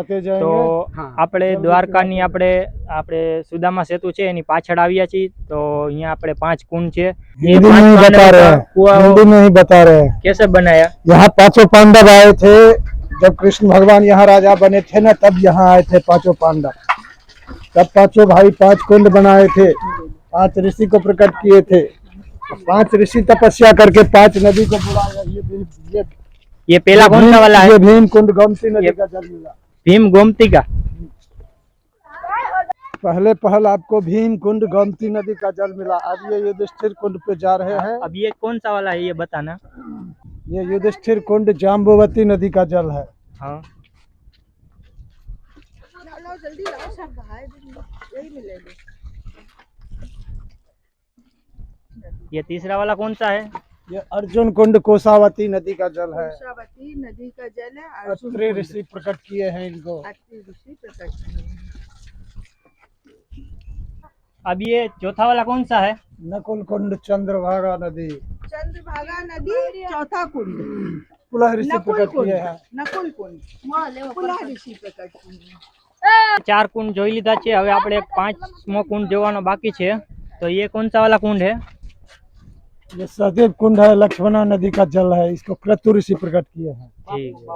बताते जाएंगे। તો આપણે દ્વારકાની આપણે સુદામા સેતુ છે એની પાછળ આવ્યા છીએ। તો અહીંયા આપણે 5 કુંડ છે। हिंदी में ही बता रहे हैं, हिंदी में ही बता रहे हैं। कैसे बनाया? यहाँ पांचों पांडव आए थे जब कृष्ण भगवान यहाँ राजा बने थे ना, तब यहाँ आए थे पांचों पांडव। तब पांचों भाई 5 कुंड बनाए थे, 5 ऋषि को प्रकट किए थे। 5 ऋषि तपस्या करके 5 नदी को बुलाया। ये पहला कौन सा वाला है? ये भीम कुंड गोमती नदी का जल मिला। भीम गोमती का पहले आपको भीम कुंड गोमती नदी का जल मिला। अब ये युधिष्ठिर कुंड पे जा रहे हैं। अब ये कौन सा वाला है ये बताना। ये युधिष्ठिर कुंड जाम्बुवती नदी का जल है। हाँ जल्दी लाओ, सब बाहर यही मिलेगा। ये तीसरा वाला कौन सा है? ये अर्जुन कुंड कोसावती नदी का जल है। कोसावती नदी का जल है। अत्रि ऋषि प्रकट किए हैं इनको। अत्रि ऋषि प्रकट किए हैं। अब ये चौथा वाला कौन सा है? नकुल कुंड चंद्रभागा नदी। चंद्रभागा नदी चौथा कुंड। पुलह ऋषि प्रकट किए हैं। नकुल कुंड पुलह ऋषि प्रकट किए हैं। 4 कुंड જોઈ લીધા છે। હવે આપણે 5મો કુંડ જોવાનો બાકી છે। તો ये कौन सा वाला कुंड है? ये सहदेव कुंड है, लक्ष्मणा नदी का जल है। इसको क्रतु ऋषि प्रकट किए हैं। ठीक है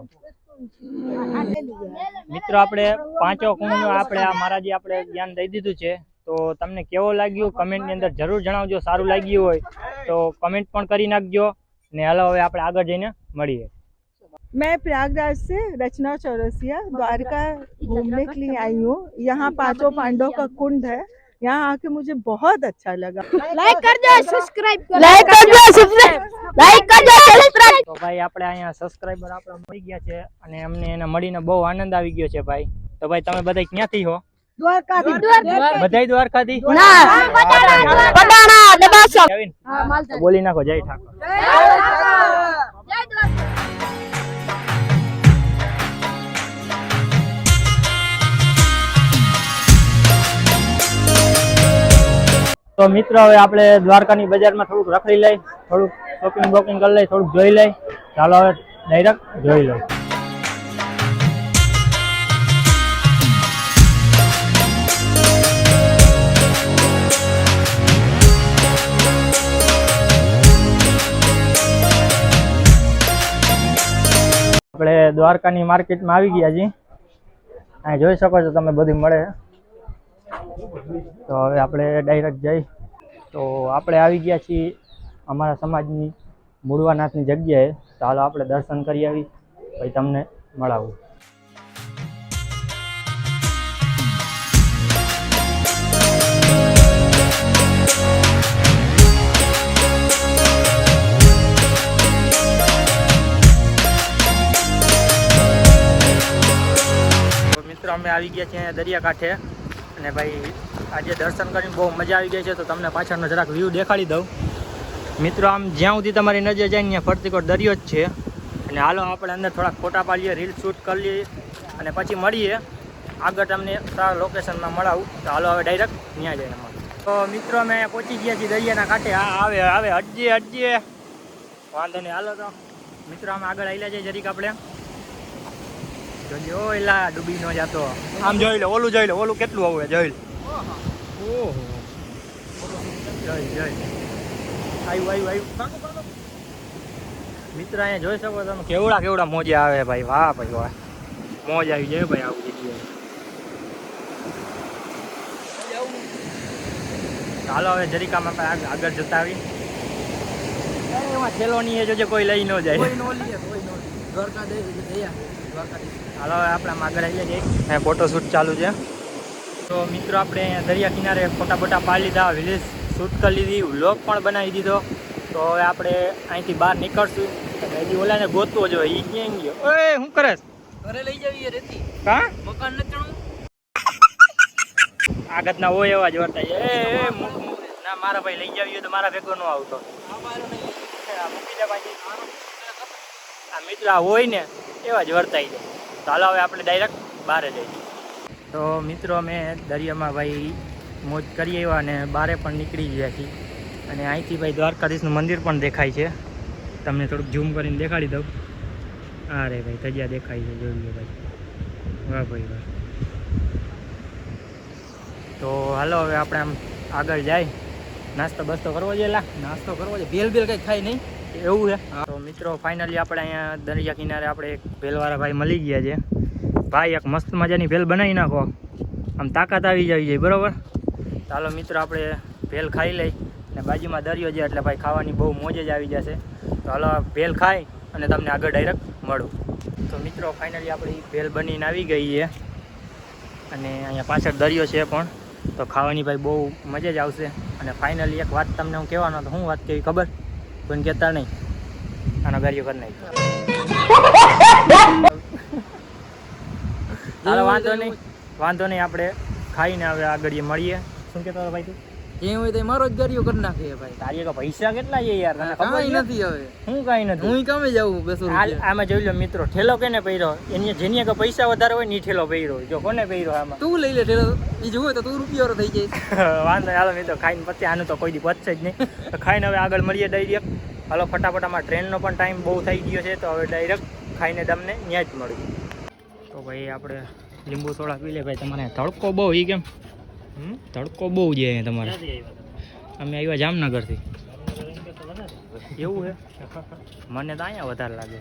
મિત્રો, આપણે 5 કુંડનું આપણે આ મહારાજે આપણે જ્ઞાન દઈ દીધું છે। તો તમને કેવો લાગ્યું કમેન્ટની અંદર જરૂર જણાવજો। સારું લાગ્યું હોય તો કમેન્ટ પણ કરી નાખજો ને હાલો હવે આપણે આગળ જઈને મળીએ। मैं प्रयागराज से रचना चौरसिया द्वारका घूमने के लिए आई हूँ। यहाँ 5 पांडवों का कुंड है। यहाँ आके मुझे बहुत अच्छा लगा। लाइक कर दो, सब्सक्राइब कर दो, लाइक कर दो, सब्सक्राइब। તો ભાઈ આપણે અહીંયા સબસ્ક્રાઇબર આપણા મળી ગયા છે અને અમને એને મળીને બહુ આનંદ આવી ગયો છે ભાઈ। તો ભાઈ તમે બધા ક્યાંથી હો? द्वारका બધાય દ્વારકાથી? ना पटाना दबासा કેવિન બોલી નાખો જય ઠાકોર। जय द्वारका। તો મિત્રો હવે આપણે દ્વારકાની બજારમાં થોડુંક રખડી લઈ, થોડુંક શોપિંગ બોપિંગ કરી લઈ, થોડુંક જોઈ લઈ। ચાલો હવે ડાયરેક્ટ જોઈ લઈ। આપણે દ્વારકાની માર્કેટમાં આવી ગયા છીએ। અહીં જોઈ શકો છો તમે બધું મળે। તો હવે આપણે ડાયરેક્ટ જઈ। તો આપણે આવી ગયા છીએ અમારા સમાજની મૂળવાનાથની જગ્યાએ। ચાલો આપણે દર્શન કરી આવી પછી તમને મળાવું। તો મિત્રો અમે આવી ગયા છીએ દરિયા કાંઠે અને ભાઈ આજે દર્શન કરીને બહુ મજા આવી ગઈ છે। તો તમને પાછળનો જરાક વ્યૂ દેખાડી દઉં। મિત્રો આમ જ્યાં સુધી તમારી નજર જાય ત્યાં ફરતીકોટ દરિયો જ છે। અને હાલો આપણે અંદર થોડાક ફોટા પાડીએ, રીલ શૂટ કરી લઈએ અને પછી મળીએ આગળ તમને સારા લોકેશનમાં મળાવું। તો હાલો હવે ડાયરેક્ટ ત્યાં જઈને મળું। તો મિત્રો અમે પહોંચી ગયા છીએ દરિયાના કાંઠે। આવે હટજે વાંધો નહીં હાલો। તો મિત્રો અમે આગળ આવેલા છે જરીક આપણે જોજો। એલા ડૂબી ન જાતો, આમ જોઈ લો, ઓલું જોઈ લો, ઓલું કેટલું આવું જોઈ લો। ઓહો જોઈ આવ્યું મિત્ર અહીંયા જોઈ શકો તમે કેવડા મોજા આવે ભાઈ। વાહ ભાઈ વાહ, મોજ આવી જાય ભાઈ આવું જગ્યાએ। ચાલો હવે જરીક આમ આપણે આગળ જતા આવી। એમાં થેલો નહીં જોજે કોઈ લઈ ન જાય। હાલો હવે આપણે આમ આગળ આવી જઈએ। અહીંયા ફોટોશૂટ ચાલુ છે। તો મિત્રો આપણે અહીંયા દરિયા કિનારે ફોટા બોટા પાડી લીધા, વિલેજ શૂટ કરી લીધી, વ્લોગ પણ બનાવી દીધો। તો હવે આપણે અહીંથી બહાર નીકળશું। હજી ઓલાને ગોતવો જોઈએ, એ ક્યાં ગયો? ઓય શું કરે? ઘરે લઈ જવી રેતી કા મકાન નચણું આગળના હોય એવા જ વર્તાય। ના મારા ભાઈ લઈ જાવી તો મારા ભેગો ન આવતો। મૂકી દે પાછી આ મિત્ર હોય ને એવા જ વર્તાઈ જાય। ચાલો હવે આપણે ડાયરેક્ટ બહાર જઈએ। તો મિત્રો અમે દરિયામાં ભાઈ મોજ કરી આવ્યા અને બહાર પણ નીકળી ગયા છીએ। અને અહીંથી ભાઈ દ્વારકાધીશનું મંદિર પણ દેખાય છે। તમને થોડુંક ઝૂમ કરીને દેખાડી દઉં। અરે ભાઈ તજિયા દેખાય છે, જોઈ લો ભાઈ વાહ ભાઈ વાહ. તો હાલો હવે આપણે આમ આગળ જાય, નાસ્તો બસ્તો કરવો જોઈએ. લા નાસ્તો કરવો છે, ભેલ ભેલ કઈ ખાય નહીં. એવું છે. તો મિત્રો ફાઇનલી આપણે અહીંયા દરિયા કિનારે આપણે એક ભેલવાળા ભાઈ મળી ગયા છે. ભાઈ એક મસ્ત મજાની ભેલ બનાવી નાખો, આમ તાકાત આવી જાય બરોબર. ચાલો મિત્રો આપણે ભેલ ખાઈ લઈ, અને બાજુમાં દરિયો છે એટલે ભાઈ ખાવાની બહુ મોજ જ આવી જશે. તો હાલો ભેલ ખાઈ અને તમને આગળ ડાયરેક્ટ મળું. તો મિત્રો ફાઇનલી આપણી ભેલ બનીને આવી ગઈ છે, અને અહીંયા પાછળ દરિયો છે પણ. તો ખાવાની ભાઈ બહુ મજા જ આવશે. અને ફાઇનલી એક વાત તમને હું કહેવાનો તો હું વાત કેવી ખબર, કોઈને કહેતા નહીં, આનો ગાડીઓ કરી નાખી. હાલો વાંધો નહીં આપણે ખાઈને હવે આગળ મળીએ. શું કહેતો હતો ભાઈ તું? જે હોય તો મારો જ ગાડીઓ કરી નાખે ભાઈ. તારી તો પૈસા કેટલા છે યાર, તને ખબર કાંઈ નથી હવે. હું કાંઈ નથી. હું કામે જાઉં 200 રૂપિયા. આમાં જોઈ લો મિત્રો, ઠેલો કેને પહેર્યો, એની જેની કે પૈસા વધારે હોય ને ઈ ઠેલો પહેર્યો. જો કોને પહેર્યો આમાં? તું લઈ લે ઠેલો, બીજું હોય તો તું રૂપિયારો થઈ જાય. વાંધો નહીં. હાલો મિત્રો ખાઈને પછી આનું તો કોઈ દી પચશે જ નહીં. તો ખાઈને હવે આગળ મળીએ ડાયરેક્ટ. હાલો ફટાફટ, આમાં ટ્રેનનો પણ ટાઈમ બહુ થઈ ગયો છે, તો હવે ડાયરેક્ટ ખાઈને તમને ત્યાં જ મળ્યું. તો ભાઈ આપણે લીંબુ સોડા પી લે. ભાઈ તમારે તડકો બહુ ઈ કેમ? તડકો બહુ છે અહીંયા તમારે. અમે આવ્યા જામનગરથી. એવું છે? મને તો અહીંયા વધારે લાગે.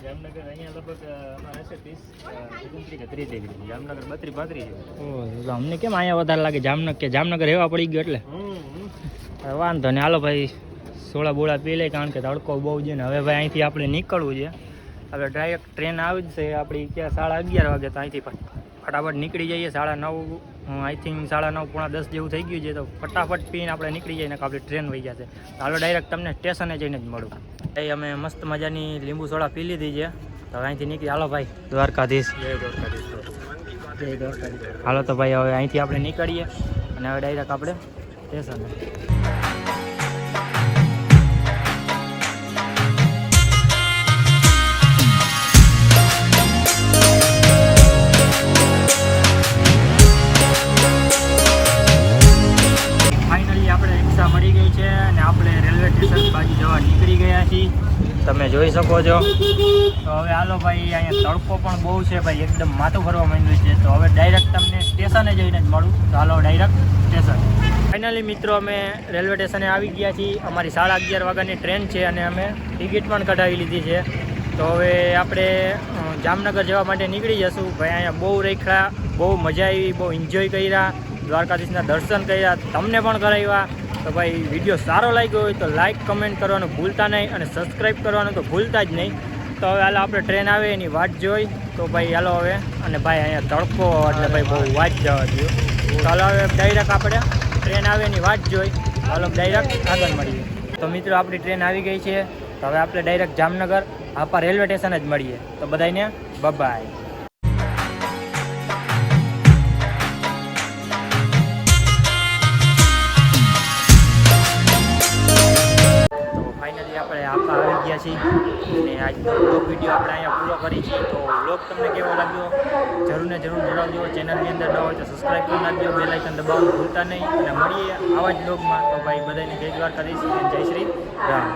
જામનગર અહીંયા લગભગ અમારે હશે 30 કે 30 ડિગ્રી, જામનગર 32-33 છે. ઓહ, અમને કેમ અહીંયા વધારે લાગે જામનગર હેવા પડી ગયો એટલે. હવે વાંધો ને, હાલો ભાઈ સોળા બોળા પી લે, કારણ કે તડકો બહુ છે ને. હવે ભાઈ અહીંથી આપણે નીકળવું છે. હવે ડાયરેક્ટ ટ્રેન આવી જ છે આપણી ક્યાં 11:30 વાગે. તો અહીંથી ફટાફટ નીકળી જઈએ. 9:30 આઈ થિંક 9:30 પોણા 10 જેવું થઈ ગયું છે. તો ફટાફટ પીને આપણે નીકળી જઈએ ને આપણી ટ્રેન વહી જશે. હાલો ડાયરેક્ટ તમને સ્ટેશને જઈને જ મળું. એ અમે મસ્ત મજાની લીંબુ સોડા પી લીધી છે. તો અહીંથી નીકળી. હાલો ભાઈ દ્વારકાધીશ. જય દ્વારકાધીશ. જય દ્વારકાધીશ. હાલો તો ભાઈ હવે અહીંથી આપણે નીકળીએ અને હવે ડાયરેક્ટ આપણે સ્ટેશને. મળી ગઈ છે અને આપણે રેલવે સ્ટેશન બાજુ જવા નીકળી ગયા છીએ, તમે જોઈ શકો છો. તો હવે હાલો ભાઈ, અહીંયા તડકો પણ બહુ છે ભાઈ, એકદમ માથું ફરવા માંડ્યું છે. તો હવે ડાયરેક્ટ તમને સ્ટેશને જઈને જ મળું. તો હાલો ડાયરેક્ટ સ્ટેશન. ફાઇનલી મિત્રો અમે રેલવે સ્ટેશને આવી ગયા છીએ. અમારી 11:30 વાગ્યાની ટ્રેન છે અને અમે ટિકિટ પણ કઢાવી લીધી છે. તો હવે આપણે જામનગર જવા માટે નીકળી જશું. ભાઈ અહીંયા બહુ રેખડા, બહુ મજા આવી, બહુ એન્જોય કર્યા, દ્વારકાધીશના દર્શન કર્યા, તમને પણ કરાવ્યા. તો ભાઈ વિડીયો સારો લાગ્યો હોય તો લાઇક કમેન્ટ કરવાનું ભૂલતા નહીં, અને સબસ્ક્રાઈબ કરવાનું તો ભૂલતા જ નહીં. તો હવે હાલો આપણે ટ્રેન આવે એની વાટ જોઈ. તો ભાઈ હાલો હવે, અને ભાઈ અહીંયા તડકો એટલે ભાઈ બહુ વાટ જવા દો. તો હાલો હવે ડાયરેક્ટ આપણે ટ્રેન આવે એની વાટ જોઈ. હાલો ડાયરેક્ટ આગળ મળીએ. તો મિત્રો આપણી ટ્રેન આવી ગઈ છે. તો હવે આપણે ડાયરેક્ટ જામનગર આપણા રેલવે સ્ટેશન જ મળીએ. તો બધાને બાય. આપણે આપવા આવી ગયા છીએ અને આજનો બ્લોગ વિડીયો આપણે અહીંયા પૂરો કરી છીએ. તો બ્લોગ તમને કેવો લાગ્યો જરૂર જણાવજો. ચેનલની અંદર ન હોય તો સબસ્ક્રાઈબ કરી નાખજો, બેલ આઇકન દબાવવાનું ભૂલતા નહીં. અને મળીએ આવા જ બ્લોગમાં. તો ભાઈ બધાને જય દ્વારકાધીશ, જય શ્રી રામ.